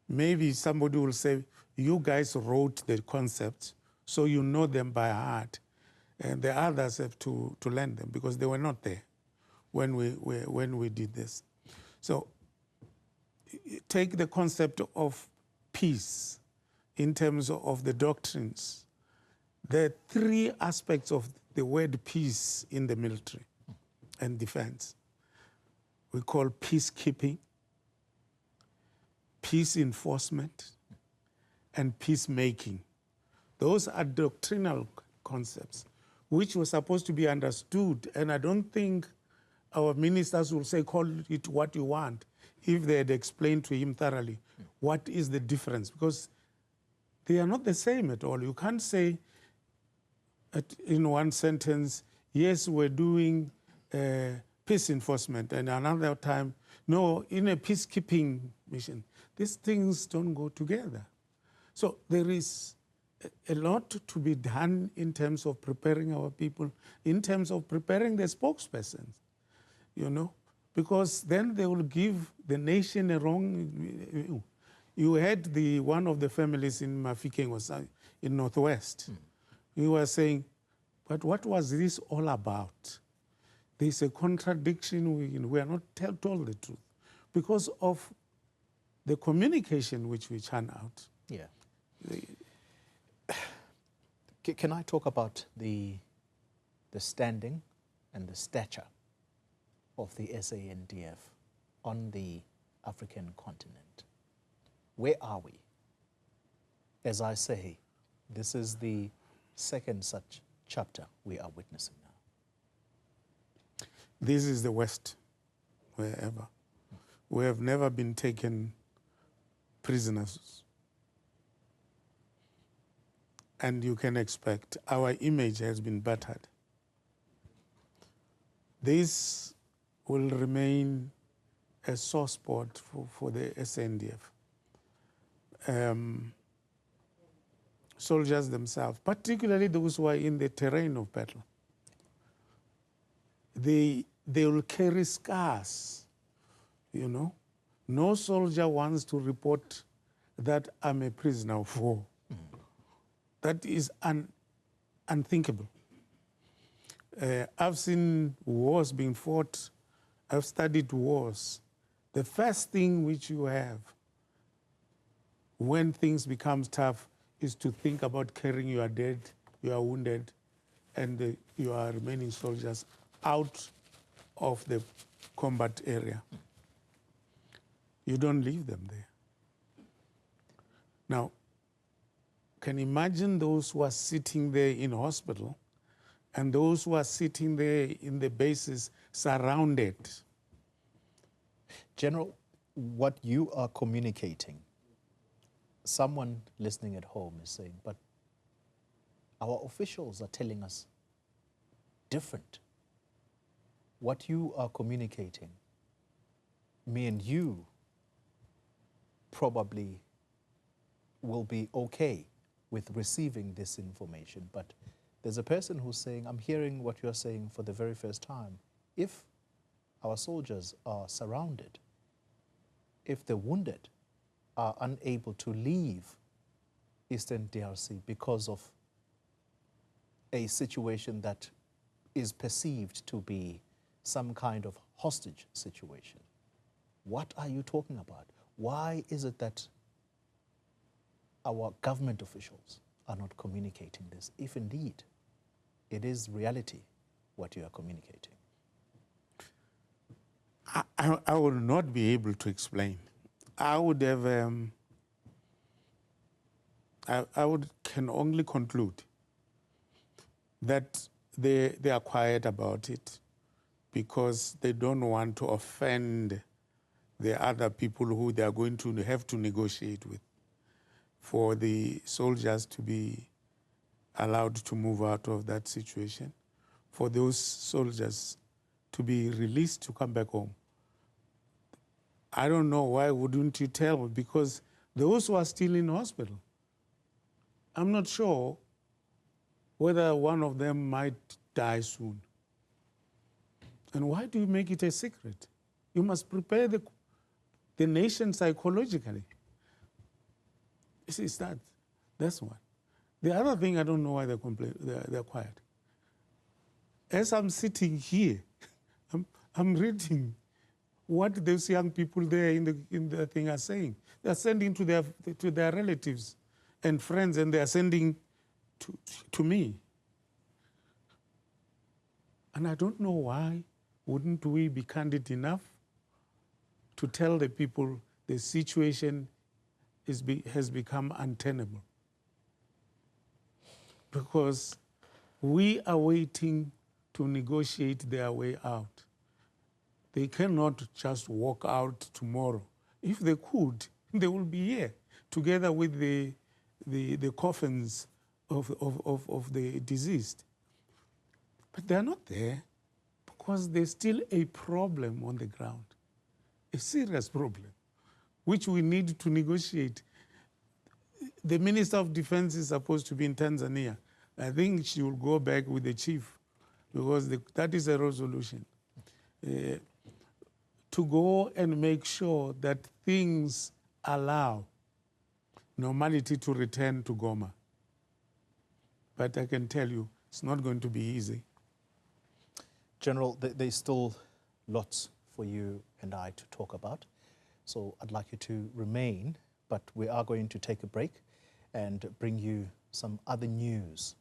Maybe somebody will say, you guys wrote the concepts, so you know them by heart. And the others have to learn them because they were not there when we did this. So take the concept of peace in terms of the doctrines. There are three aspects of the word peace in the military and defense. We call peacekeeping, peace enforcement, and peacemaking. Those are doctrinal concepts which were supposed to be understood, and I don't think our ministers will say, call it what you want, if they had explained to him thoroughly what is the difference, because they are not the same at all. You can't say in one sentence, yes, we're doing peace enforcement, and another time, no, in a peacekeeping mission. These things don't go together. So there is a lot to be done in terms of preparing our people, in terms of preparing the spokespersons, you know, because then they will give the nation a wrong view. You had one of the families in Mafikeng was in Northwest. We were saying, but what was this all about? There's a contradiction. We are not told the truth because of the communication which we churn out. Yeah. Can I talk about the standing and the stature of the SANDF on the African continent? Where are we? As I say, this is the second such chapter we are witnessing now. This is the West, wherever. We have never been taken prisoners. And you can expect our image has been battered. This will remain a sore spot for the SANDF. Soldiers themselves, particularly those who are in the terrain of battle, they will carry scars, you know. No soldier wants to report that I'm a prisoner of war. That is unthinkable. I've seen wars being fought. I've studied wars. The first thing which you have when things become tough is to think about carrying your dead, your wounded, and your remaining soldiers out of the combat area. You don't leave them there. Now, can you imagine those who are sitting there in hospital and those who are sitting there in the bases surrounded? General, what you are communicating, someone listening at home is saying, but our officials are telling us different. What you are communicating, me and you probably will be okay with receiving this information, but there's a person who's saying, I'm hearing what you're saying for the very first time. If our soldiers are surrounded, if the wounded are unable to leave Eastern DRC because of a situation that is perceived to be some kind of hostage situation, what are you talking about? Why is it that our government officials are not communicating this, if indeed it is reality what you are communicating? I will not be able to explain. I would have, can only conclude that they are quiet about it because they don't want to offend the other people who they are going to have to negotiate with, for the soldiers to be allowed to move out of that situation, for those soldiers to be released to come back home. I don't know, why wouldn't you tell me? Because those who are still in hospital, I'm not sure whether one of them might die soon. And why do you make it a secret? You must prepare the nation psychologically. It's that's one. The other thing, I don't know why they're quiet. As I'm sitting here, I'm reading what those young people there in the thing are saying. They're sending to their relatives and friends, and they are sending to me. And I don't know why wouldn't we be candid enough to tell the people the situation has become untenable. Because we are waiting to negotiate their way out. They cannot just walk out tomorrow. If they could, they will be here together with the coffins of the deceased. But they're not there because there's still a problem on the ground, a serious problem, which we need to negotiate. The Minister of Defense is supposed to be in Tanzania. I think she will go back with the chief because that is a resolution. To go and make sure that things allow normality to return to Goma. But I can tell you, it's not going to be easy. General, there's still lots for you and I to talk about. So I'd like you to remain, but we are going to take a break and bring you some other news